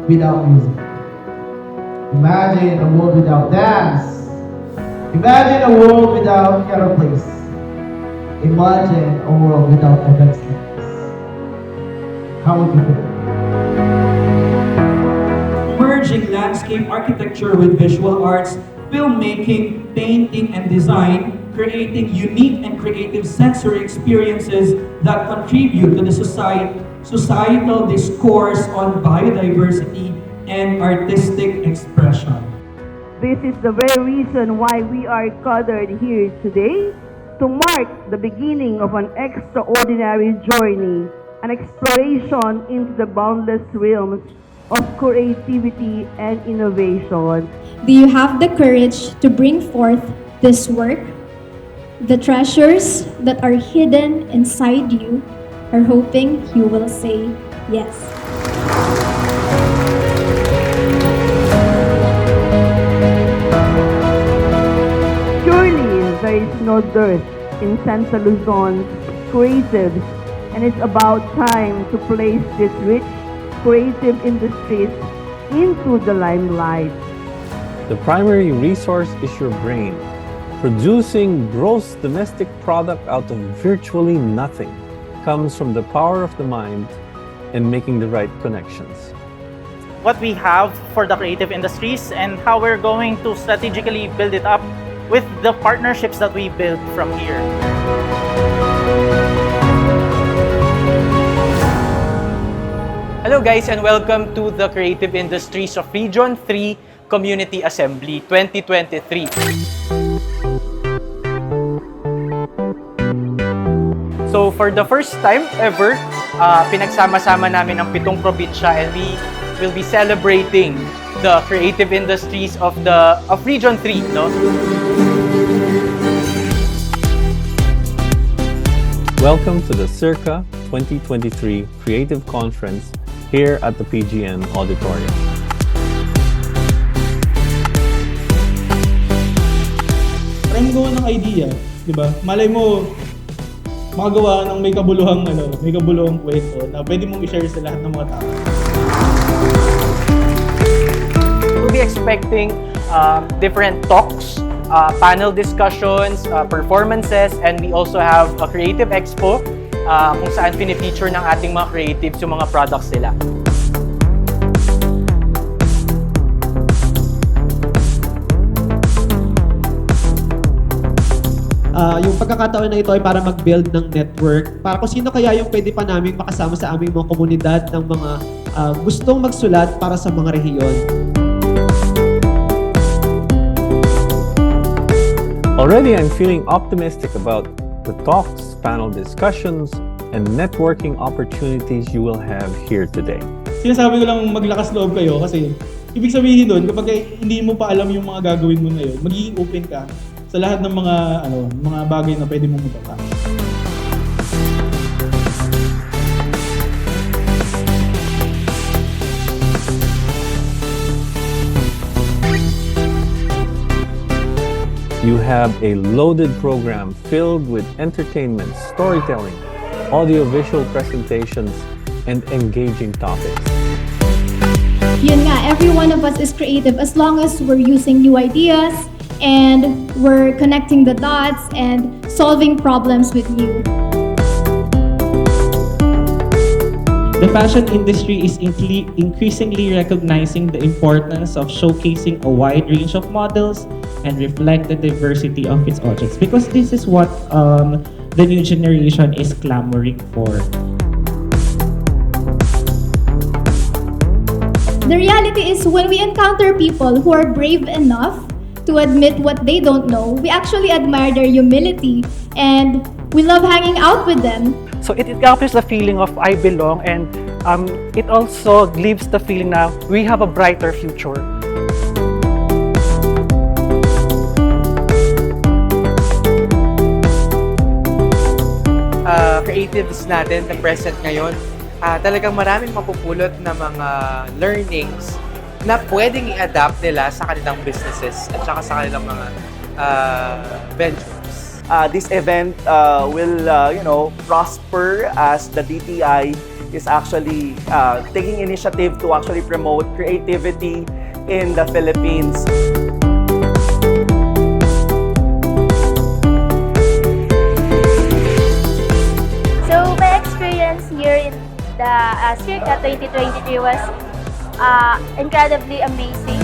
without music. Imagine a world without dance. Imagine a world without piano plays. Imagine a world without events like this. How would you feel? Merging landscape architecture with visual arts, filmmaking, painting, and design, creating unique and creative sensory experiences that contribute to the societal discourse on biodiversity and artistic expression. This is the very reason why we are gathered here today, to mark the beginning of an extraordinary journey, an exploration into the boundless realms of creativity and innovation. Do you have the courage to bring forth this work? The treasures that are hidden inside you are hoping you will say yes. Surely there is no dearth in Central Luzon's creatives, and it's about time to place these rich creative industries into the limelight. The primary resource is your brain, producing gross domestic product out of virtually nothing comes from the power of the mind and making the right connections. What we have for the creative industries and how we're going to strategically build it up with the partnerships that we build from here. Hello guys and welcome to the Creative Industries of Region 3 Community Assembly 2023. So for the first time ever, pinagsama-sama namin ang 7 probinsya and we will be celebrating the creative industries of Region 3, no? Welcome to the CIRCA 2023 Creative Conference here at the PGN Auditorium. Try mo gawa ng idea, di ba? Malay mo, makagawa ng may kabuluhang kwento na pwede mong i-share sa lahat ng mga tao. We'll be expecting different talks, panel discussions, performances, and we also have a creative expo kung saan pinifeature ng ating mga creatives yung mga products nila. Yung pagkakataon na ito ay para mag-build ng network, para kung sino kaya yung pwede pa naming makasama sa aming mga komunidad ng mga gustong magsulat para sa mga rehiyon. Already, I'm feeling optimistic about the talks, panel discussions, and networking opportunities you will have here today. Sinasabi ko lang maglakas loob kayo kasi ibig sabihin doon kapag hindi mo pa alam yung mga gagawin mo ngayon, magiging open ka sa lahat ng mga bagay na pwede mong magawa. You have a loaded program filled with entertainment, storytelling, audiovisual presentations, and engaging topics. Yun nga, every one of us is creative as long as we're using new ideas and we're connecting the dots and solving problems with you. The fashion industry is increasingly recognizing the importance of showcasing a wide range of models and reflect the diversity of its audience, because this is what the new generation is clamoring for. The reality is when we encounter people who are brave enough to admit what they don't know, we actually admire their humility and we love hanging out with them. So it captures the feeling of I belong, and it also leaves the feeling na we have a brighter future. Creatives natin na present ngayon, talagang maraming mapupulot na mga learnings na pwedeng i-adapt nila sa kanilang businesses at saka sa kanilang mga ventures. This event will prosper as the DTI is actually taking initiative to actually promote creativity in the Philippines. So my experience here in the CIRCA 2023 was incredibly amazing.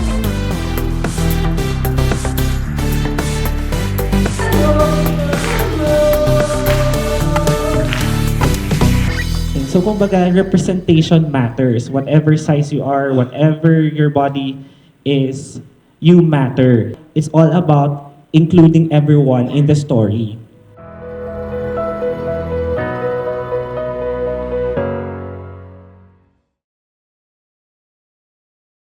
So kumbaga, representation matters. Whatever size you are, whatever your body is, you matter. It's all about including everyone in the story.